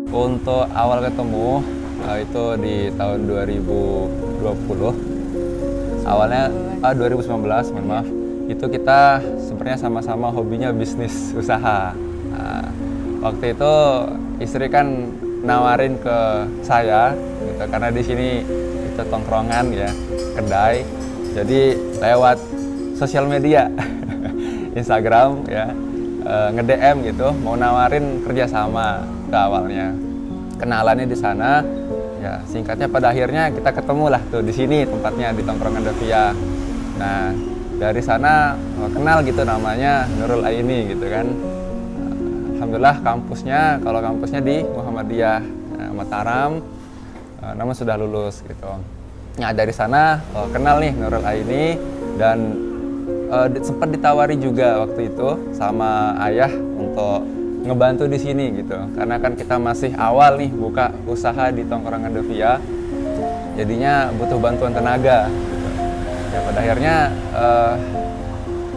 Untuk awal ketemu itu di tahun 2020. Awalnya 2019, mohon maaf. Itu kita sebenarnya sama-sama hobinya bisnis usaha. Nah, waktu itu istri kan nawarin ke saya gitu, karena di sini itu tongkrongan ya, kedai. Jadi lewat sosial media, Instagram ya, nge-DM gitu, mau nawarin kerjasama ke awalnya. Kenalannya di sana, ya singkatnya pada akhirnya kita ketemu lah tuh di sini tempatnya di tongkrongan Devia. Nah dari sana kenal gitu, namanya Nurul Aini gitu kan. Alhamdulillah kalau kampusnya di Muhammadiyah Mataram, namun sudah lulus gitu. Nah dari sana kenal nih Nurul Aini, dan sempat ditawari juga waktu itu sama ayah untuk ngebantu di sini gitu, karena kan kita masih awal nih buka usaha di tongkrongan Devia, jadinya butuh bantuan tenaga gitu. Ya pada akhirnya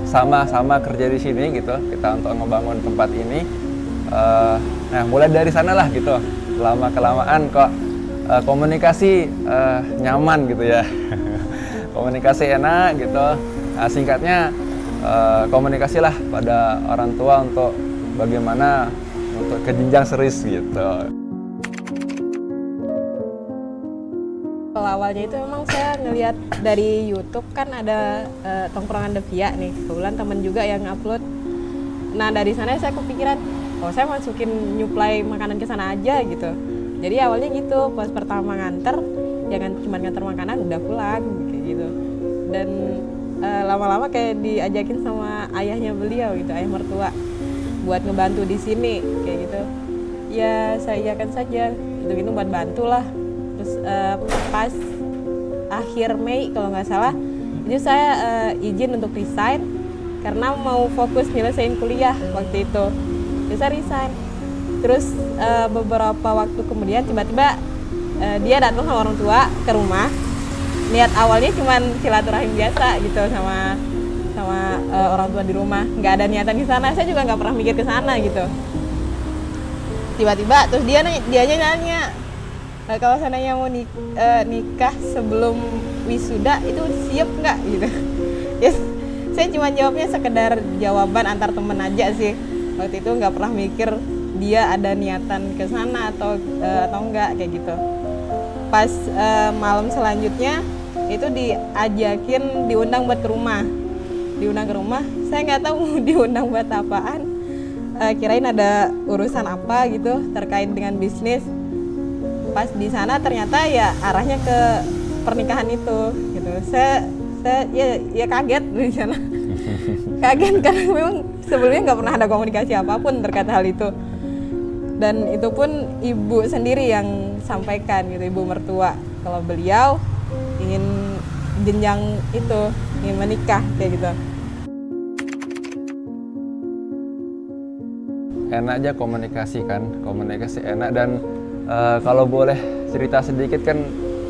sama-sama kerja di sini gitu, kita untuk ngebangun tempat ini. Nah mulai dari sana lah gitu, lama kelamaan kok komunikasi nyaman gitu ya. Komunikasi enak gitu. Nah, singkatnya komunikasilah pada orang tua untuk bagaimana untuk ke jenjang serius gitu. Kalau awalnya itu memang saya ngelihat dari YouTube kan ada tongkrongan Devia nih, kebetulan teman juga yang upload. Nah dari sana saya kepikiran, saya masukin nyuplai makanan ke sana aja gitu. Jadi awalnya gitu, pas pertama nganter, jangan cuma nganter makanan udah pulang kayak gitu. Dan lama-lama kayak diajakin sama ayahnya beliau gitu, ayah mertua, buat ngebantu di sini kayak gitu. Ya saya iakan saja, itu buat bantu lah. Terus pas akhir Mei kalau nggak salah, itu saya izin untuk resign karena mau fokus nyelesain kuliah waktu itu. Jadi saya resign. Terus beberapa waktu kemudian tiba-tiba dia datang sama orang tua ke rumah. Niat awalnya cuma silaturahim biasa gitu sama orang tua di rumah, nggak ada niatan di sana. Saya juga nggak pernah mikir ke sana gitu. Tiba-tiba terus dianya nanya, kalau seandainya mau nikah sebelum wisuda itu siap nggak gitu. Yes, saya cuma jawabnya sekedar jawaban antar temen aja sih. Waktu itu nggak pernah mikir dia ada niatan ke sana atau enggak kayak gitu. Pas malam selanjutnya itu diundang buat ke rumah. Diundang ke rumah, saya nggak tahu diundang buat apaan. Kirain ada urusan apa gitu terkait dengan bisnis. Pas di sana ternyata ya arahnya ke pernikahan itu gitu. Saya ya kaget di sana. Kaget karena memang sebelumnya nggak pernah ada komunikasi apapun terkait hal itu. Dan itu pun ibu sendiri yang sampaikan gitu, ibu mertua, kalau beliau ingin jenjang itu, ingin menikah kayak gitu. Enak aja komunikasi enak. Dan kalau boleh cerita sedikit kan,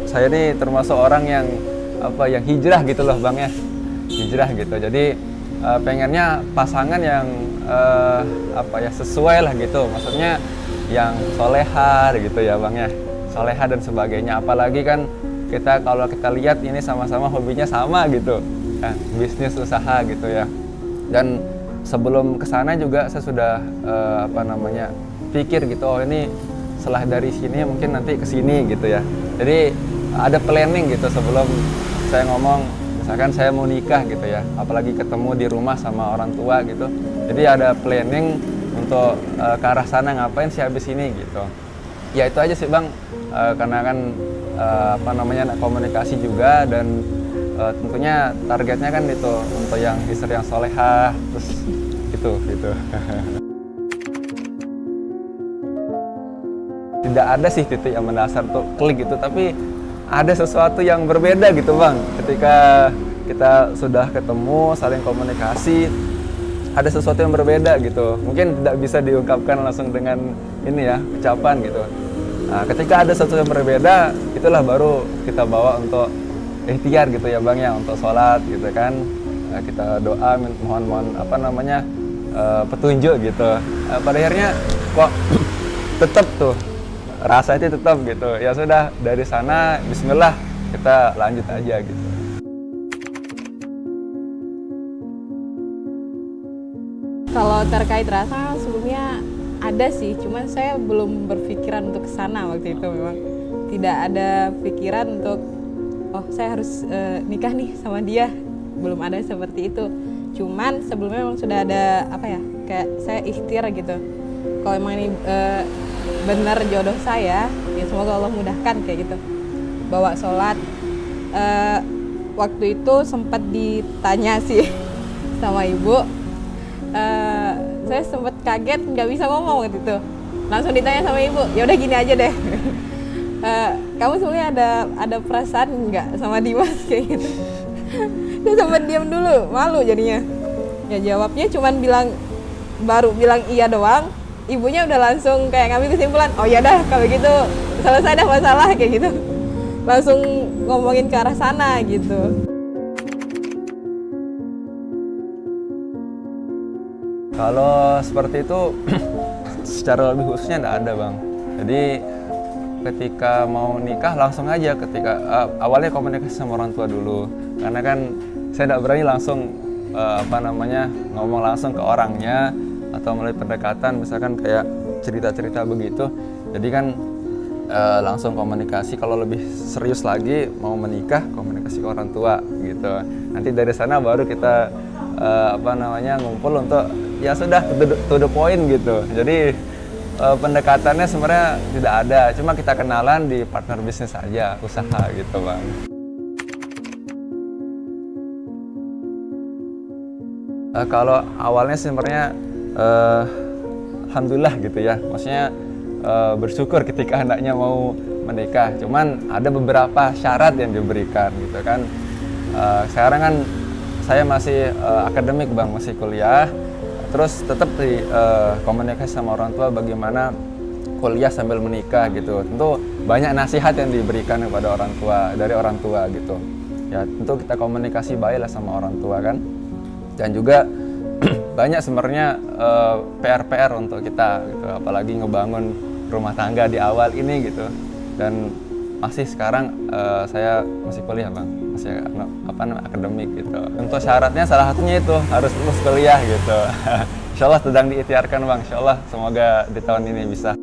saya nih termasuk orang yang hijrah gitu loh Bang ya, hijrah gitu. Jadi pengennya pasangan yang sesuai lah gitu, maksudnya yang soleha gitu ya Bang ya, soleha dan sebagainya. Apalagi kan kalau kita lihat ini sama-sama hobinya sama gitu, bisnis usaha gitu ya. Dan sebelum kesana juga saya sudah pikir gitu, ini setelah dari sini mungkin nanti ke sini gitu ya. Jadi ada planning gitu sebelum saya ngomong, misalkan saya mau nikah gitu ya, apalagi ketemu di rumah sama orang tua gitu. Jadi ada planning untuk ke arah sana ngapain sih habis ini gitu. Ya itu aja sih Bang, karena kan komunikasi juga, dan tentunya targetnya kan itu untuk yang istri yang solehah, terus gitu. Tidak ada sih titik yang mendasar tuh klik gitu, tapi ada sesuatu yang berbeda gitu Bang. Ketika kita sudah ketemu, saling komunikasi, ada sesuatu yang berbeda gitu. Mungkin tidak bisa diungkapkan langsung dengan ini ya, ucapan gitu. Nah, ketika ada sesuatu yang berbeda, itulah baru kita bawa untuk ikhtiar gitu ya Bang ya, untuk sholat gitu kan. Kita doa, mohon petunjuk gitu. Pada akhirnya kok tetap tuh rasa itu tetap gitu. Ya sudah, dari sana Bismillah kita lanjut aja gitu. Kalau terkait rasa sebelumnya ada sih, cuman saya belum berpikiran untuk kesana waktu itu. Memang tidak ada pikiran untuk oh saya harus nikah nih sama dia, belum ada seperti itu. Cuman sebelumnya memang sudah ada apa ya, kayak saya ikhtiar gitu, kalau emang ini benar jodoh saya, ya semoga Allah mudahkan kayak gitu. Bawa sholat, waktu itu sempat ditanya sih sama ibu. Saya sempat kaget, nggak bisa ngomong waktu itu. Langsung ditanya sama ibu, ya udah gini aja deh. Kamu sebenarnya ada perasaan nggak sama Dimas kayak gitu? Saya sempat diam dulu, malu jadinya. Ya jawabnya cuman baru bilang iya doang. Ibunya udah langsung kayak ngambil kesimpulan, oh ya dah kalau gitu selesai dah masalah kayak gitu. Langsung ngomongin ke arah sana gitu. Kalau seperti itu secara lebih khususnya enggak ada, Bang. Jadi ketika mau nikah langsung aja, ketika awalnya komunikasi sama orang tua dulu. Karena kan saya enggak berani langsung ngomong langsung ke orangnya atau melalui pendekatan misalkan kayak cerita-cerita begitu. Jadi kan langsung komunikasi, kalau lebih serius lagi mau menikah komunikasi ke orang tua gitu. Nanti dari sana baru kita ngumpul untuk ya sudah to the point gitu. Jadi pendekatannya sebenarnya tidak ada, cuma kita kenalan di partner bisnis aja, usaha gitu, Bang. Kalau awalnya sebenarnya alhamdulillah gitu ya, maksudnya bersyukur ketika anaknya mau menikah. Cuman ada beberapa syarat yang diberikan gitu kan. Sekarang kan saya masih akademik, Bang, masih kuliah. Terus tetap di komunikasi sama orang tua bagaimana kuliah sambil menikah gitu. Tentu banyak nasihat yang diberikan kepada orang tua, dari orang tua gitu. Ya tentu kita komunikasi baiklah sama orang tua kan. Dan juga banyak sebenarnya PR untuk kita gitu, apalagi ngebangun rumah tangga di awal ini gitu. Dan masih sekarang saya masih kuliah, Bang, masih akademik gitu. Untuk syaratnya salah satunya itu harus lulus kuliah gitu. Insya Allah sedang diikhtiarkan, Bang. Insya Allah semoga di tahun ini bisa.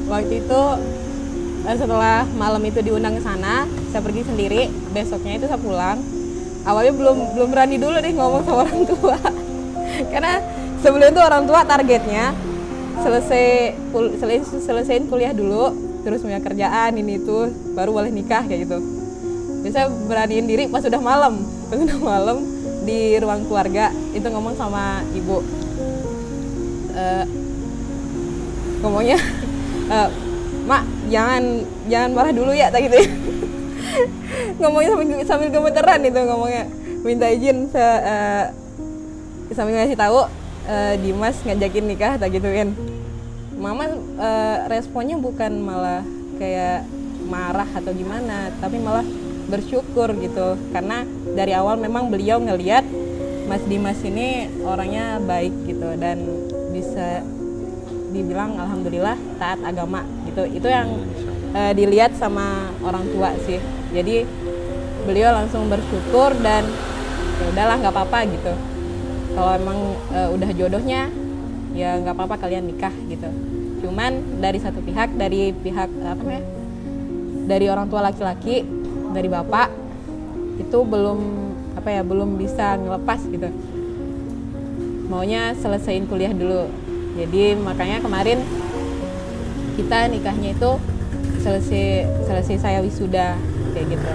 Waktu itu setelah malam itu diundang ke sana, saya pergi sendiri. Besoknya itu saya pulang. Awalnya belum berani dulu deh ngomong sama orang tua. Karena sebelum itu orang tua targetnya selesaiin kuliah dulu, terus punya kerjaan ini itu baru boleh nikah kayak gitu. Jadi saya beraniin diri pas udah malam di ruang keluarga itu ngomong sama ibu. Ngomongnya Mak, jangan marah dulu ya, tak gitu ya. Ngomongnya sambil gemeteran itu ngomongnya. Minta izin sambil ngasih tahu Dimas ngajakin nikah, tak gituin. Mama responnya bukan malah kayak marah atau gimana, tapi malah bersyukur gitu. Karena dari awal memang beliau ngelihat Mas Dimas ini orangnya baik gitu dan bisa dibilang alhamdulillah taat agama gitu. Itu yang dilihat sama orang tua sih. Jadi beliau langsung bersyukur dan ya udahlah nggak apa-apa gitu. Kalau emang udah jodohnya ya nggak apa-apa kalian nikah gitu. Cuman dari satu pihak, dari pihak dari orang tua laki-laki, dari bapak itu belum bisa ngelepas gitu. Maunya selesaiin kuliah dulu. Jadi makanya kemarin kita nikahnya itu selesai saya wisuda kayak gitu.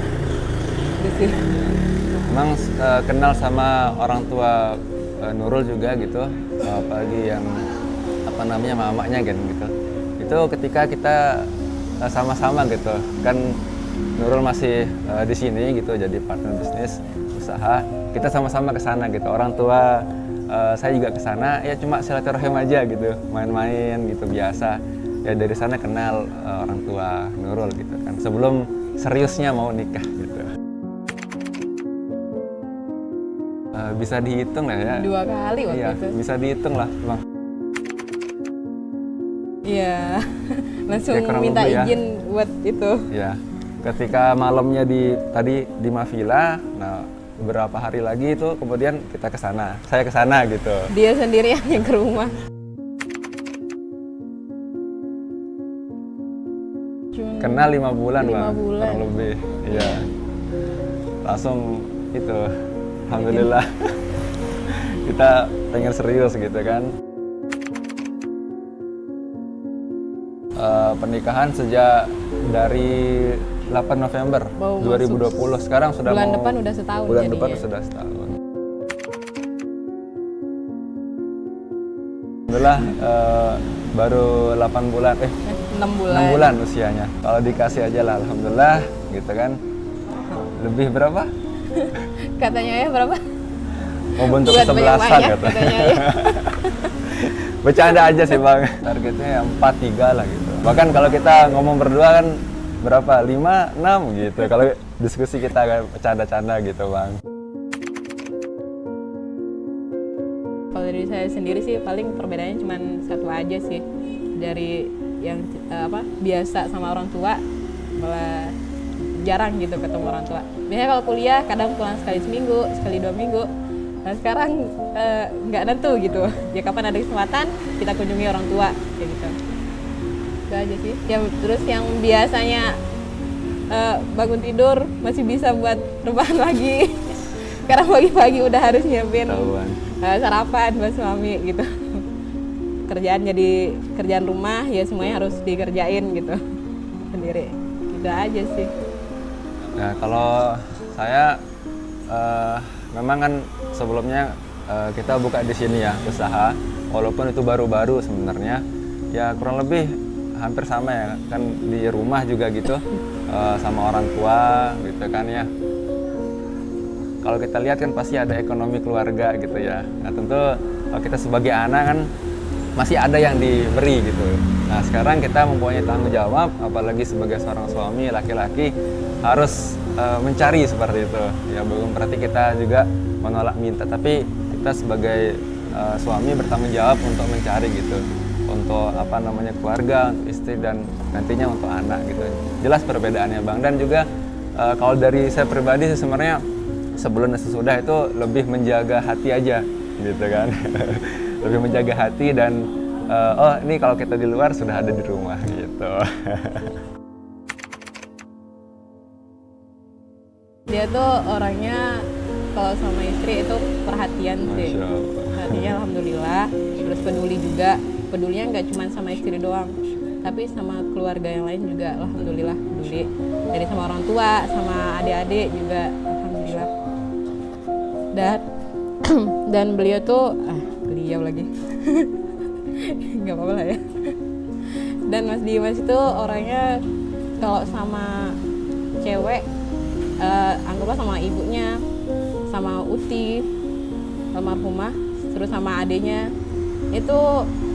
Emang kenal sama orang tua Nurul juga gitu, apalagi yang mamanya kan gitu. Itu ketika kita sama-sama gitu kan, Nurul masih di sini gitu jadi partner bisnis usaha, kita sama-sama ke sana gitu. Orang tua saya juga ke sana, ya cuma silaturahim aja gitu, main-main gitu biasa. Ya dari sana kenal orang tua Nurul gitu kan, sebelum seriusnya mau nikah gitu. Bisa dihitung lah ya. 2 kali waktu iya, itu. bisa dihitung lah, Bang. Iya. Langsung Ya, kurang minta lebih ya. izin buat itu. Ya, ketika malamnya tadi di Mavila, nah beberapa hari lagi itu kemudian kita ke sana. Saya ke sana gitu. Dia sendiri yang ke rumah. Kenal 5 bulan, 5 Bang. bulan. Kurang lebih. Iya. Langsung itu, alhamdulillah. Kita pengen serius gitu kan. Pernikahan sejak dari 8 November Mau 2020. Sekarang sudah bulan mau depan udah setahun Bulan jadinya. depan sudah setahun. Alhamdulillah baru 8 bulan 6 bulan. 6 bulan usianya. Kalau dikasih aja lah alhamdulillah gitu kan. Lebih berapa? Katanya ya berapa? Mau bentuk Buat kesebelasan banyak-banyak kata. katanya ya. Bercanda aja sih Bang. Targetnya ya 4-3 lah gitu. Bahkan kalau kita ngomong berdua kan berapa? 5, 6 gitu. Kalau diskusi kita kan bercanda-canda gitu Bang. Kalau dari saya sendiri sih paling perbedaannya cuma satu aja sih. Dari yang biasa sama orang tua malah jarang gitu ketemu orang tua. Biasanya kalau kuliah kadang pulang sekali seminggu, sekali 2 minggu. Nah sekarang nggak nentu gitu. Ya kapan ada kesempatan kita kunjungi orang tua kayak gitu. Itu aja sih. Ya, terus yang biasanya bangun tidur masih bisa buat rebahan lagi. Sekarang pagi-pagi udah harus nyiapin Tahuan. sarapan buat suami gitu. Kerjaan jadi kerjaan rumah ya semuanya harus dikerjain gitu sendiri. Gitu aja sih. Nah, kalau saya memang kan sebelumnya kita buka di sini ya usaha, walaupun itu baru-baru sebenarnya, ya kurang lebih hampir sama ya kan di rumah juga gitu sama orang tua gitu kan ya. Kalau kita lihat kan pasti ada ekonomi keluarga gitu ya. Nah tentu kalau kita sebagai anak kan masih ada yang diberi gitu. Nah sekarang kita mempunyai tanggung jawab, apalagi sebagai seorang suami laki-laki harus mencari seperti itu. Ya bukan berarti kita juga menolak minta, tapi kita sebagai suami bertanggung jawab untuk mencari gitu, untuk keluarga, untuk istri dan nantinya untuk anak gitu. Jelas perbedaannya Bang. Dan juga kalau dari saya pribadi sih sebenarnya sebelum dan sesudah itu lebih menjaga hati aja gitu kan. Lebih menjaga hati dan oh ini kalau kita di luar sudah ada di rumah gitu. Dia tuh orangnya kalau sama istri itu perhatian sih. Masya Allah. Perhatiannya alhamdulillah. Terus peduli juga. Pedulinya nggak cuma sama istri doang, tapi sama keluarga yang lain juga alhamdulillah peduli. Dari sama orang tua, sama adik-adik juga alhamdulillah. Dan beliau tuh beliau lagi nggak apa-apa lah ya. Dan Mas Dimas itu orangnya kalau sama cewek anggaplah sama ibunya, sama Uti almarhumah, terus sama adiknya itu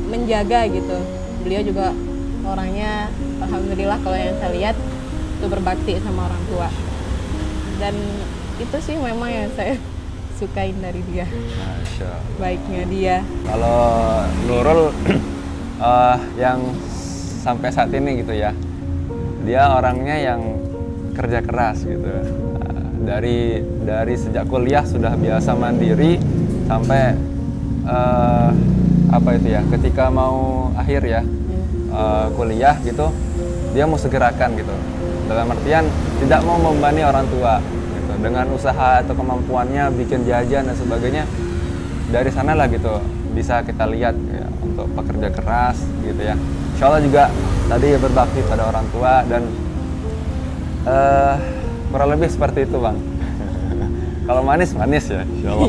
menjaga gitu. Beliau juga orangnya alhamdulillah kalau yang saya lihat itu berbakti sama orang tua. Dan itu sih memang yang saya sukain dari dia. Masya Allah. Baiknya dia. Kalau Nurul yang sampai saat ini gitu ya, dia orangnya yang kerja keras gitu. Dari sejak kuliah sudah biasa mandiri sampai ketika mau akhir ya kuliah gitu, dia mau segerakan gitu. Dalam artian tidak mau membebani orang tua gitu. Dengan usaha atau kemampuannya bikin jajan dan sebagainya, dari sanalah gitu bisa kita lihat ya, untuk pekerja keras gitu ya. Insya Allah juga tadi berbakti pada orang tua dan kurang lebih seperti itu Bang. Kalau manis ya Insya Allah.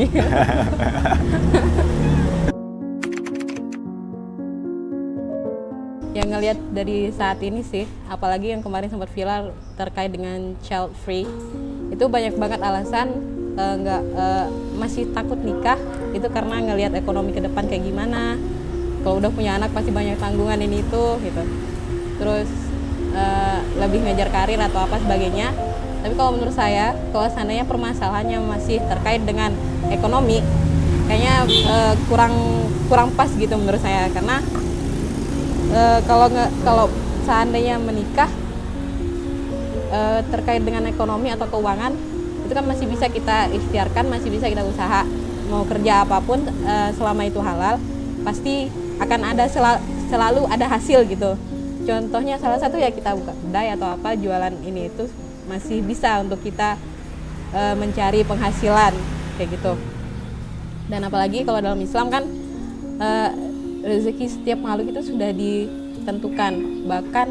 Yang ngelihat dari saat ini sih, apalagi yang kemarin sempat viral terkait dengan child free, itu banyak banget alasan masih takut nikah itu karena ngelihat ekonomi ke depan kayak gimana. Kalau udah punya anak pasti banyak tanggungan ini itu gitu. Terus lebih ngejar karir atau apa sebagainya. Tapi kalau menurut saya, kalau seandainya permasalahannya masih terkait dengan ekonomi, kayaknya kurang pas gitu menurut saya. Karena kalau seandainya menikah terkait dengan ekonomi atau keuangan itu kan masih bisa kita ikhtiarkan, masih bisa kita usaha. Mau kerja apapun selama itu halal pasti akan ada selalu ada hasil gitu. Contohnya salah satu ya kita buka kedai atau apa, jualan ini itu masih bisa untuk kita mencari penghasilan kayak gitu. Dan apalagi kalau dalam Islam kan rezeki setiap makhluk itu sudah ditentukan. Bahkan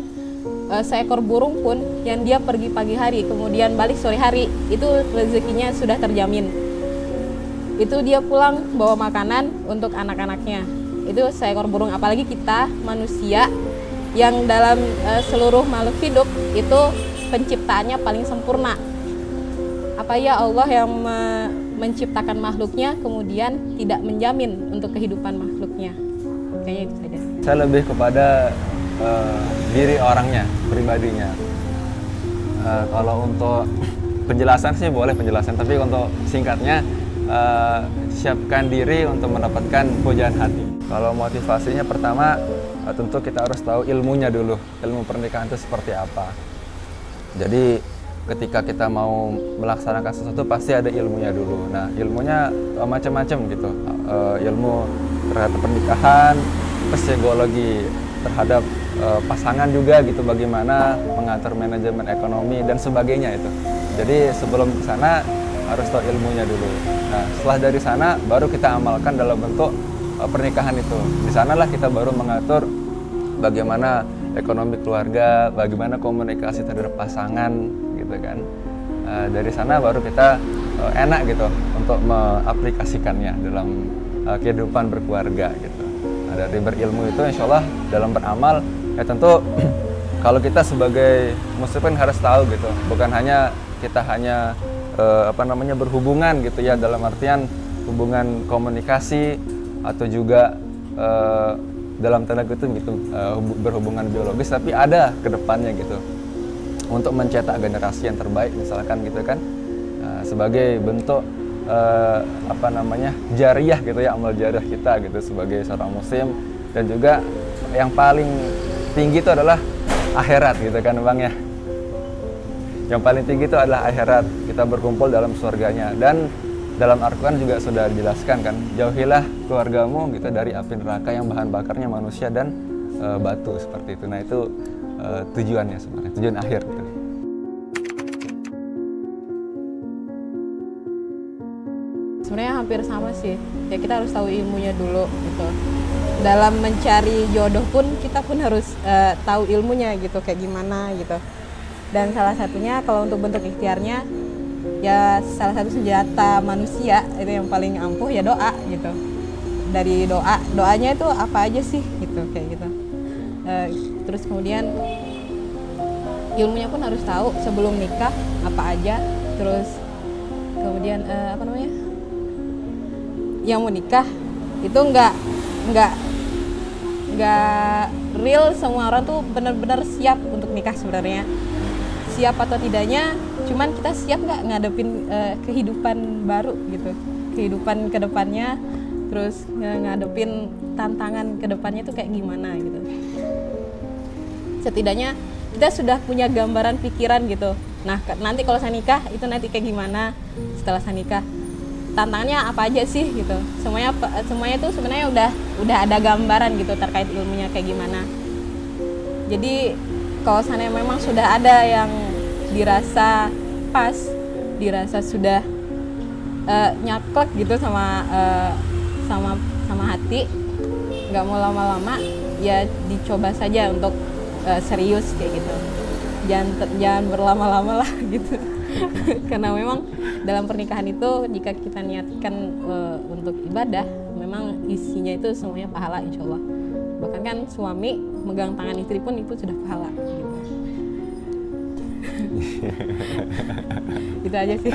seekor burung pun yang dia pergi pagi hari kemudian balik sore hari itu rezekinya sudah terjamin. Itu dia pulang bawa makanan untuk anak-anaknya. Itu seekor burung, apalagi kita manusia yang dalam seluruh makhluk hidup itu penciptaannya paling sempurna. Apa ya Allah yang menciptakan makhluknya kemudian tidak menjamin untuk kehidupan makhluknya. Kayaknya itu saja. Saya lebih kepada diri orangnya, pribadinya. Kalau untuk penjelasan sih boleh penjelasan, tapi untuk singkatnya siapkan diri untuk mendapatkan pujaan hati. Kalau motivasinya pertama tentu kita harus tahu ilmunya dulu, ilmu pernikahan itu seperti apa. Jadi ketika kita mau melaksanakan sesuatu pasti ada ilmunya dulu. Nah ilmunya macam-macam gitu, ilmu terhadap pernikahan, psikologi terhadap pasangan juga gitu, bagaimana mengatur manajemen ekonomi dan sebagainya itu. Jadi sebelum ke sana harus tahu ilmunya dulu. Nah setelah dari sana baru kita amalkan dalam bentuk pernikahan itu. Di sanalah kita baru mengatur bagaimana ekonomi keluarga, bagaimana komunikasi terhadap pasangan gitu kan. Dari sana baru kita enak gitu untuk mengaplikasikannya dalam kehidupan berkeluarga gitu. Nah, dari berilmu itu insya Allah dalam beramal ya tentu kalau kita sebagai muslim harus tahu gitu, bukan hanya kita hanya berhubungan gitu ya, dalam artian hubungan komunikasi atau juga dalam tanda kutip gitu berhubungan biologis, tapi ada kedepannya gitu untuk mencetak generasi yang terbaik misalkan gitu kan, sebagai bentuk jariyah gitu ya, amal jariyah kita gitu sebagai seorang muslim. Dan juga yang paling tinggi itu adalah akhirat gitu kan Bang ya, yang paling tinggi itu adalah akhirat, kita berkumpul dalam surganya. Dan dalam Al-Quran juga sudah dijelaskan kan, jauhilah keluargamu gitu dari api neraka yang bahan bakarnya manusia dan batu seperti itu. Nah itu tujuannya sebenarnya, tujuan akhir gitu. Sebenarnya hampir sama sih, ya kita harus tahu ilmunya dulu gitu. Dalam mencari jodoh pun kita pun harus tahu ilmunya gitu, kayak gimana gitu. Dan salah satunya kalau untuk bentuk ikhtiarnya, ya salah satu senjata manusia itu yang paling ampuh ya doa gitu. Dari doanya itu apa aja sih gitu, kayak gitu. Terus kemudian ilmunya pun harus tahu sebelum nikah apa aja. Terus kemudian yang mau nikah itu nggak real semua orang tuh benar-benar siap untuk nikah sebenarnya. Siap atau tidaknya, cuman kita siap nggak ngadepin kehidupan baru gitu, kehidupan kedepannya, terus ngadepin tantangan kedepannya itu kayak gimana gitu. Setidaknya kita sudah punya gambaran pikiran gitu. Nah nanti kalau saya nikah itu nanti kayak gimana, setelah saya nikah tantangannya apa aja sih gitu. Semuanya itu sebenarnya udah ada gambaran gitu terkait ilmunya kayak gimana. Jadi kalau seandainya memang sudah ada yang dirasa pas, dirasa sudah nyaklek gitu sama hati, nggak mau lama-lama, ya dicoba saja untuk serius kayak gitu. Jangan berlama-lama lah gitu. Karena memang dalam pernikahan itu jika kita niatkan untuk ibadah, memang isinya itu semuanya pahala insya Allah. Bahkan kan suami megang tangan istri pun itu sudah pahala gitu. Itu aja sih.